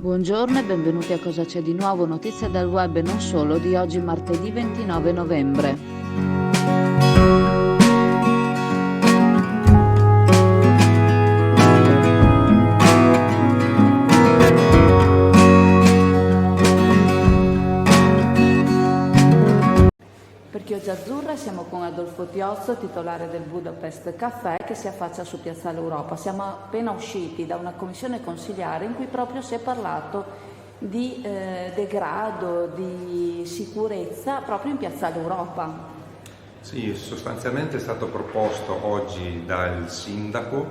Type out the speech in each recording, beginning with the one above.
Buongiorno e benvenuti a Cosa c'è di nuovo, notizie dal web e non solo di oggi martedì 29 novembre. Per Chioggia Azzurra siamo con Adolfo Tiozzo, titolare del Budapest Caffè, che si affaccia su Piazzale Europa. Siamo appena usciti da una commissione consigliare in cui proprio si è parlato di degrado, di sicurezza proprio in Piazzale Europa. Sì, sostanzialmente è stato proposto oggi dal sindaco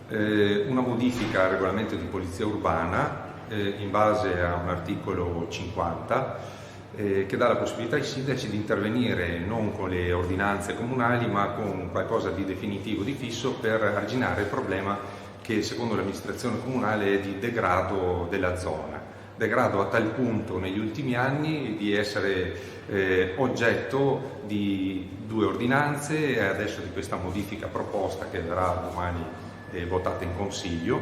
una modifica al regolamento di polizia urbana in base a un articolo 50 che dà la possibilità ai sindaci di intervenire non con le ordinanze comunali ma con qualcosa di definitivo, di fisso, per arginare il problema che secondo l'amministrazione comunale è di degrado della zona. Degrado a tal punto negli ultimi anni di essere oggetto di 2 ordinanze e adesso di questa modifica proposta che verrà domani votata in Consiglio,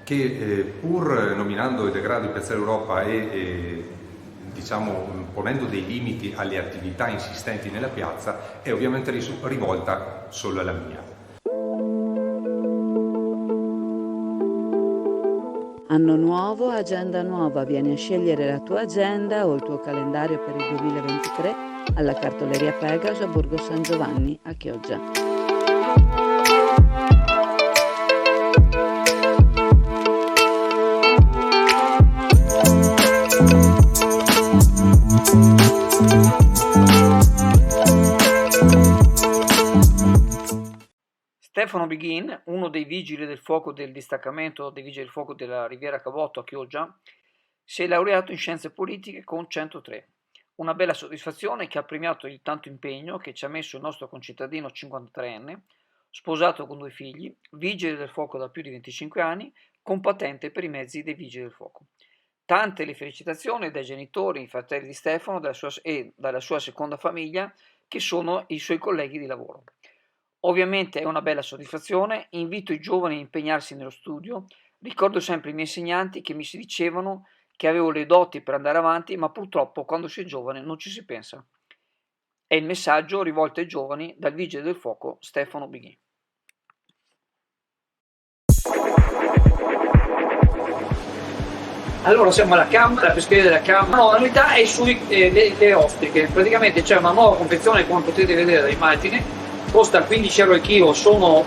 che pur nominando il degrado di Piazzale Europa e ponendo dei limiti alle attività insistenti nella piazza, è ovviamente rivolta solo alla mia. Anno nuovo, agenda nuova. Vieni a scegliere la tua agenda o il tuo calendario per il 2023 alla cartoleria Pegaso a Borgo San Giovanni a Chioggia. Stefano Beghin, uno dei vigili del fuoco del distaccamento dei vigili del fuoco della Riviera Cavotto a Chioggia, si è laureato in scienze politiche con 103. Una bella soddisfazione che ha premiato il tanto impegno che ci ha messo il nostro concittadino 53enne, sposato con 2 figli, vigile del fuoco da più di 25 anni, con patente per i mezzi dei vigili del fuoco. Tante le felicitazioni dai genitori, i fratelli di Stefano e dalla sua seconda famiglia, che sono i suoi colleghi di lavoro. Ovviamente è una bella soddisfazione, invito i giovani a impegnarsi nello studio, ricordo sempre i miei insegnanti che mi si dicevano che avevo le doti per andare avanti, ma purtroppo quando si è giovane non ci si pensa. È il messaggio rivolto ai giovani dal vigile del fuoco Stefano Beghin. Allora siamo alla Camera, alla pescheria della Camera. La novità è sulle ostriche, praticamente c'è una nuova confezione come potete vedere dall'immagine. Costa 15 euro il chilo, sono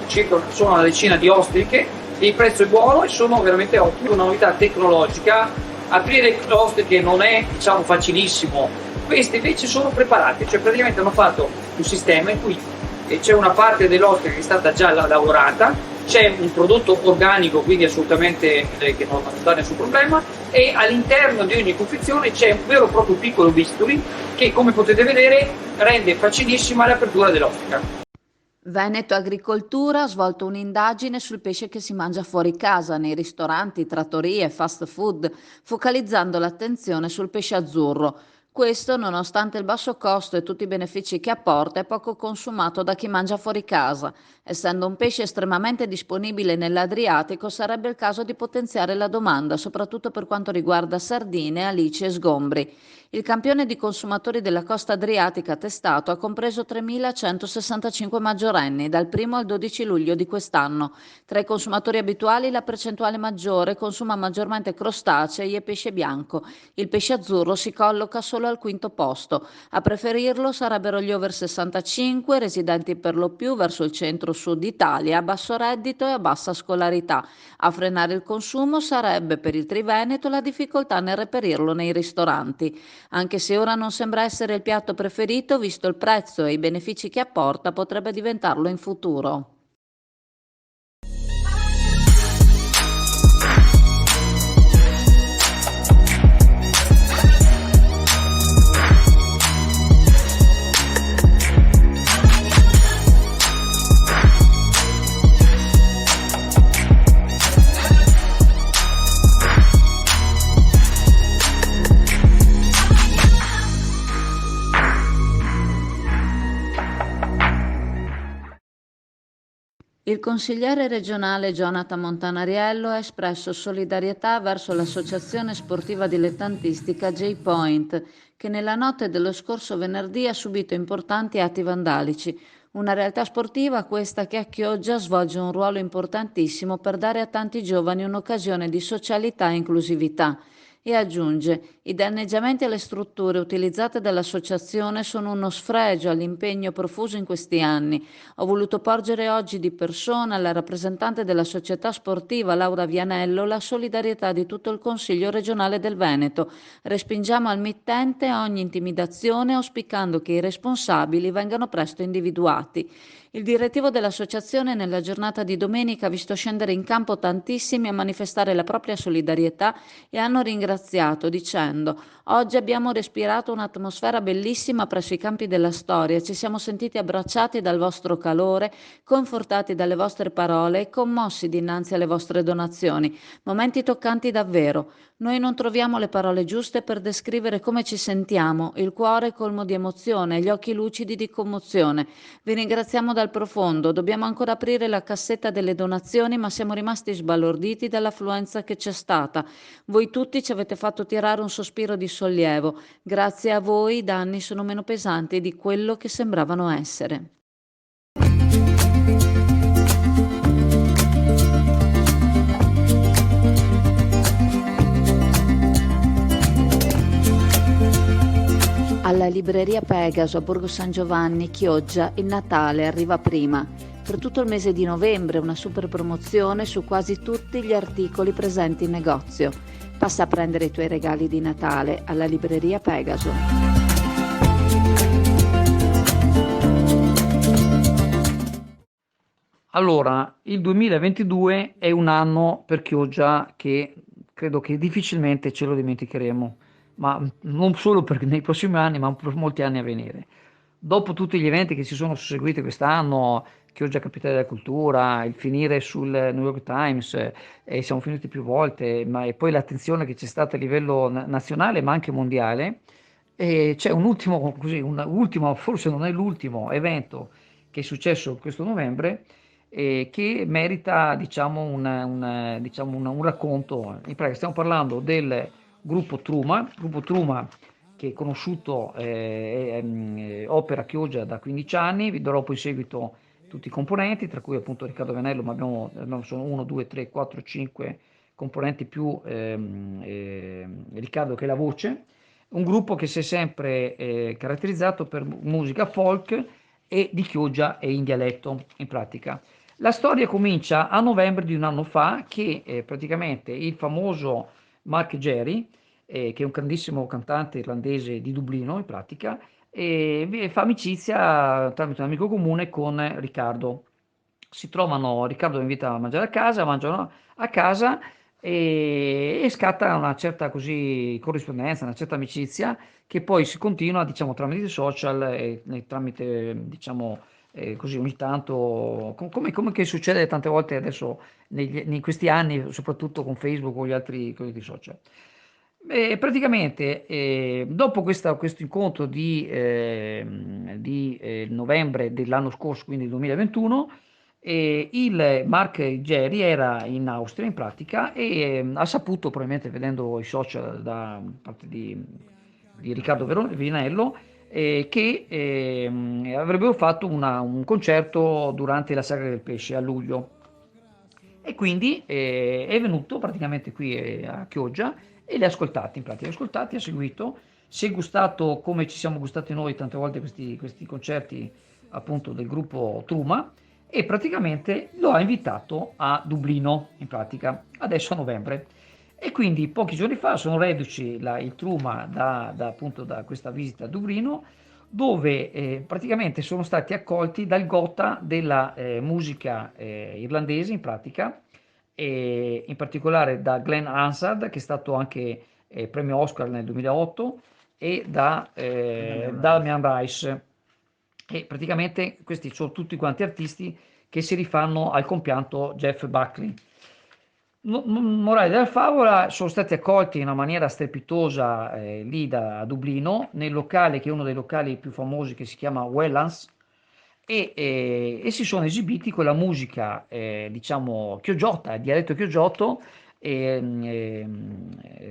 una decina di ostriche, il prezzo è buono e sono veramente ottime. Una novità tecnologica, aprire le ostriche non è facilissimo, queste invece sono preparate, cioè praticamente hanno fatto un sistema in cui c'è una parte dell'ostrica che è stata già lavorata, c'è un prodotto organico, quindi assolutamente che non dà nessun problema, e all'interno di ogni confezione c'è un vero e proprio piccolo bisturi che, come potete vedere, rende facilissima l'apertura dell'ostica. Veneto Agricoltura ha svolto un'indagine sul pesce che si mangia fuori casa, nei ristoranti, trattorie, fast food, focalizzando l'attenzione sul pesce azzurro. Questo, nonostante il basso costo e tutti i benefici che apporta, è poco consumato da chi mangia fuori casa. Essendo un pesce estremamente disponibile nell'Adriatico, sarebbe il caso di potenziare la domanda, soprattutto per quanto riguarda sardine, alici e sgombri. Il campione di consumatori della costa adriatica testato ha compreso 3.165 maggiorenni dal 1 al 12 luglio di quest'anno. Tra i consumatori abituali la percentuale maggiore consuma maggiormente crostacei e pesce bianco. Il pesce azzurro si colloca solo al 5° posto. A preferirlo sarebbero gli over 65, residenti per lo più verso il centro-sud Italia, a basso reddito e a bassa scolarità. A frenare il consumo sarebbe per il Triveneto la difficoltà nel reperirlo nei ristoranti. Anche se ora non sembra essere il piatto preferito, visto il prezzo e i benefici che apporta, potrebbe diventarlo in futuro. Il consigliere regionale Jonathan Montanariello ha espresso solidarietà verso l'associazione sportiva dilettantistica J-Point, che nella notte dello scorso venerdì ha subito importanti atti vandalici. Una realtà sportiva questa che a Chioggia svolge un ruolo importantissimo per dare a tanti giovani un'occasione di socialità e inclusività. E aggiunge: i danneggiamenti alle strutture utilizzate dall'associazione sono uno sfregio all'impegno profuso in questi anni. Ho voluto porgere oggi di persona alla rappresentante della società sportiva Laura Vianello la solidarietà di tutto il Consiglio regionale del Veneto. Respingiamo al mittente ogni intimidazione, auspicando che i responsabili vengano presto individuati. Il direttivo dell'associazione nella giornata di domenica ha visto scendere in campo tantissimi a manifestare la propria solidarietà e hanno ringraziato dicendo: oggi abbiamo respirato un'atmosfera bellissima presso i campi della storia, ci siamo sentiti abbracciati dal vostro calore, confortati dalle vostre parole e commossi dinanzi alle vostre donazioni. Momenti toccanti davvero. Noi non troviamo le parole giuste per descrivere come ci sentiamo, il cuore colmo di emozione, gli occhi lucidi di commozione. Vi ringraziamo dal profondo, dobbiamo ancora aprire la cassetta delle donazioni, ma siamo rimasti sbalorditi dall'affluenza che c'è stata. Voi tutti ci avete fatto tirare un sospiro di sollievo. Grazie a voi i danni sono meno pesanti di quello che sembravano essere. Alla libreria Pegaso a Borgo San Giovanni, Chioggia, il Natale arriva prima. Per tutto il mese di novembre una super promozione su quasi tutti gli articoli presenti in negozio. Passa a prendere i tuoi regali di Natale alla libreria Pegaso. Allora, il 2022 è un anno per Chioggia che credo che difficilmente ce lo dimenticheremo, ma non solo nei prossimi anni, ma per molti anni a venire. Dopo tutti gli eventi che si sono susseguiti quest'anno, Chioggia Capitale della Cultura, il finire sul New York Times, e siamo finiti più volte, e poi l'attenzione che c'è stata a livello nazionale ma anche mondiale, e c'è un ultimo, forse non è l'ultimo evento che è successo questo novembre, che merita diciamo, un racconto. In pratica stiamo parlando del gruppo Truma che è conosciuto, opera a Chioggia da 15 anni, vi darò poi in seguito tutti i componenti, tra cui appunto Riccardo Venello, ma sono 1, 2, 3, 4, 5 componenti più Riccardo che è la voce, un gruppo che si è sempre caratterizzato per musica folk e di Chioggia e in dialetto in pratica. La storia comincia a novembre di un anno fa che praticamente il famoso Mark Jerry, che è un grandissimo cantante irlandese di Dublino in pratica, fa amicizia tramite un amico comune con Riccardo. Si trovano, Riccardo lo invita a mangiare a casa, mangiano a casa e scatta una certa così corrispondenza, una certa amicizia che poi si continua diciamo tramite i social e tramite diciamo così ogni tanto come che succede tante volte adesso in questi anni soprattutto con Facebook o gli altri social. Praticamente dopo questo incontro di novembre dell'anno scorso, quindi il 2021, il Mark Jerry era in Austria in pratica e ha saputo, probabilmente vedendo i social da parte di Riccardo Vinello, che avrebbero fatto un concerto durante la Sagra del Pesce a luglio. E quindi è venuto praticamente qui a Chioggia e li ha ascoltati, in pratica, ha seguito, si è gustato come ci siamo gustati noi tante volte questi concerti appunto del gruppo Truma e praticamente lo ha invitato a Dublino, in pratica, adesso a novembre. E quindi pochi giorni fa sono reduci il Truma appunto da questa visita a Dublino, dove praticamente sono stati accolti dal gotha della musica irlandese in pratica, e in particolare da Glenn Hansard, che è stato anche premio Oscar nel 2008, e da Damian Rice. E praticamente questi sono tutti quanti artisti che si rifanno al compianto Jeff Buckley. Morale della favola, sono stati accolti in una maniera strepitosa lì da Dublino, nel locale che è uno dei locali più famosi che si chiama Wellans, e si sono esibiti con la musica, diciamo, chioggiotta, dialetto chioggiotto.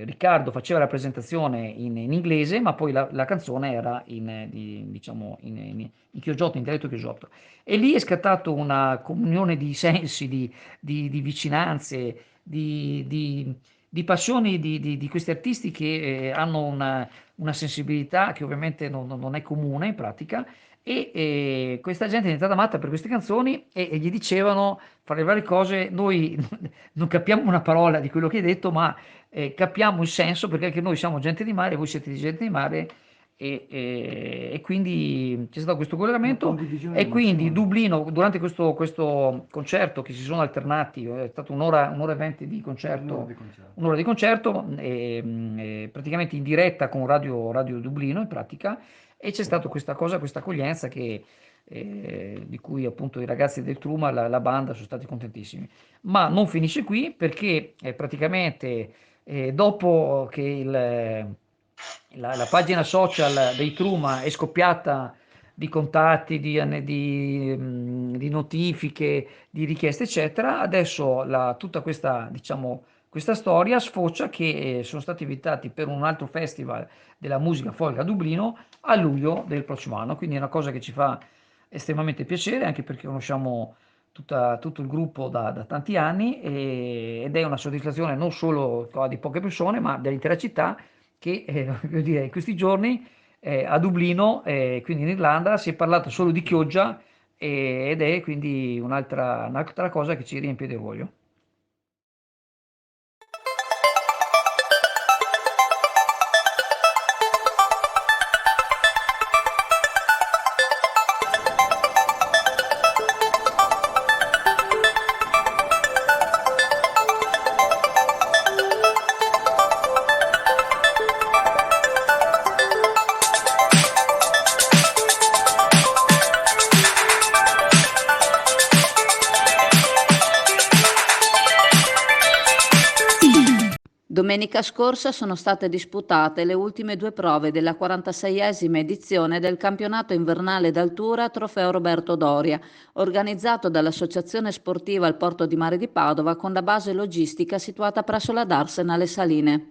Riccardo faceva la presentazione in inglese, ma poi la canzone era diciamo, in chioggiotto, in dialetto chioggiotto. E lì è scattato una comunione di sensi, di vicinanze, di passioni di questi artisti che hanno una sensibilità che ovviamente non è comune in pratica, e questa gente è diventata matta per queste canzoni, e gli dicevano, fra le varie cose: noi non capiamo una parola di quello che hai detto, ma capiamo il senso, perché anche noi siamo gente di mare, voi siete di gente di mare, e quindi c'è stato questo Una collegamento. condivisione E di quindi emozioni. Dublino, durante questo concerto, che si sono alternati, è stato un'ora e 20 di concerto, Di concerto. un'ora di concerto, praticamente in diretta con Radio Dublino in pratica, e c'è stata questa cosa, questa accoglienza di cui appunto i ragazzi del Truma, la banda, sono stati contentissimi. Ma non finisce qui, perché praticamente dopo che la pagina social dei Truma è scoppiata di contatti, di notifiche, di richieste, eccetera, adesso tutta questa, diciamo, questa storia sfocia che sono stati invitati per un altro festival della musica folk a Dublino a luglio del prossimo anno. Quindi è una cosa che ci fa estremamente piacere, anche perché conosciamo tutto il gruppo da tanti anni, ed è una soddisfazione non solo di poche persone, ma dell'intera città, che voglio dire, in questi giorni a Dublino, quindi in Irlanda, si è parlato solo di Chioggia, ed è quindi un'altra cosa che ci riempie di orgoglio. Domenica scorsa sono state disputate le ultime due prove della 46esima edizione del campionato invernale d'altura Trofeo Roberto Doria, organizzato dall'Associazione Sportiva al Porto di Mare di Padova, con la base logistica situata presso la Darsena alle Saline.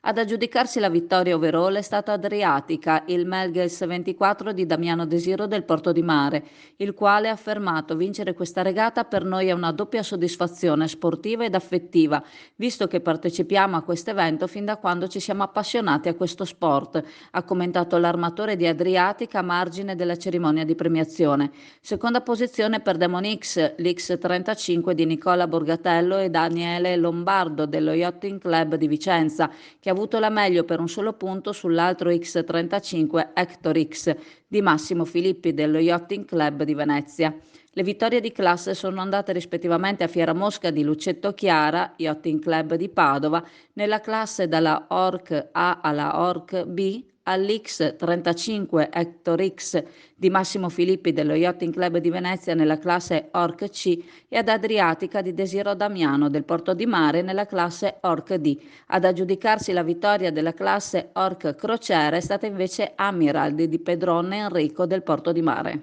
Ad aggiudicarsi la vittoria overall è stata Adriatica, il Melges 24 di Damiano Desiro del Porto di Mare, il quale ha affermato: vincere questa regata per noi è una doppia soddisfazione sportiva ed affettiva, visto che partecipiamo a questo evento fin da quando ci siamo appassionati a questo sport, ha commentato l'armatore di Adriatica a margine della cerimonia di premiazione. Seconda posizione per Demon X, l'X35 di Nicola Borgatello e Daniele Lombardo dello Yachting Club di Vicenza, che ha avuto la meglio per un solo punto sull'altro X35 Hector X di Massimo Filippi dello Yachting Club di Venezia. Le vittorie di classe sono andate rispettivamente a Fiera Mosca di Lucetto Chiara, Yachting Club di Padova, nella classe dalla Orc A alla Orc B, all'X35 Hector X di Massimo Filippi dello Yachting Club di Venezia nella classe Orc C, e ad Adriatica di Desiro Damiano del Porto di Mare nella classe Orc D. Ad aggiudicarsi la vittoria della classe Orc Crociere è stata invece Amiraldi di Pedronne Enrico del Porto di Mare.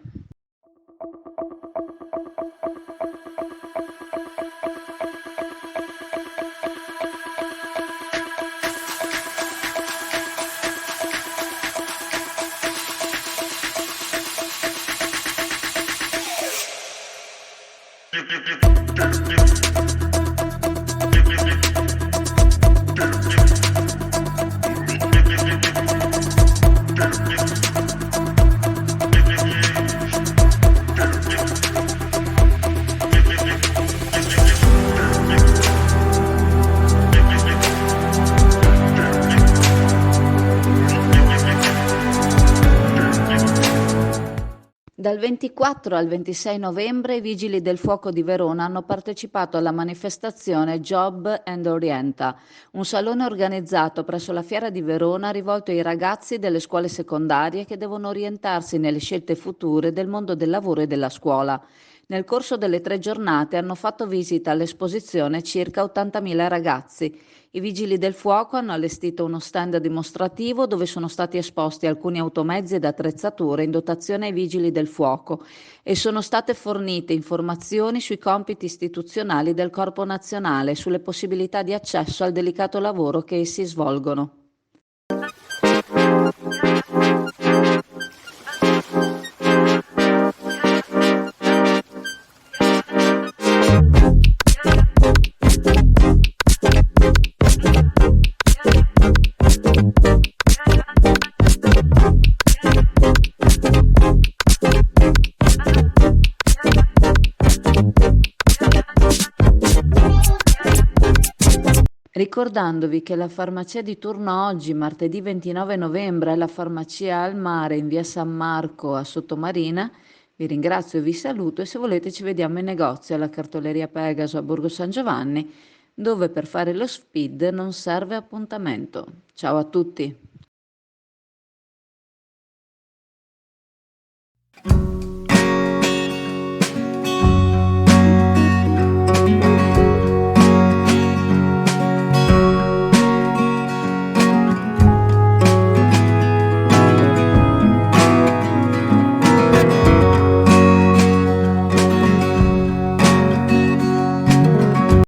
Dal 24 al 26 novembre i Vigili del Fuoco di Verona hanno partecipato alla manifestazione Job and Orienta, un salone organizzato presso la Fiera di Verona rivolto ai ragazzi delle scuole secondarie che devono orientarsi nelle scelte future del mondo del lavoro e della scuola. Nel corso delle 3 giornate hanno fatto visita all'esposizione circa 80.000 ragazzi. I vigili del fuoco hanno allestito uno stand dimostrativo dove sono stati esposti alcuni automezzi ed attrezzature in dotazione ai vigili del fuoco e sono state fornite informazioni sui compiti istituzionali del Corpo Nazionale e sulle possibilità di accesso al delicato lavoro che essi svolgono. Ricordandovi che la farmacia di turno oggi, martedì 29 novembre, è la farmacia Al Mare in via San Marco a Sottomarina, vi ringrazio e vi saluto e se volete ci vediamo in negozio alla cartoleria Pegaso a Borgo San Giovanni, dove per fare lo SPID non serve appuntamento. Ciao a tutti!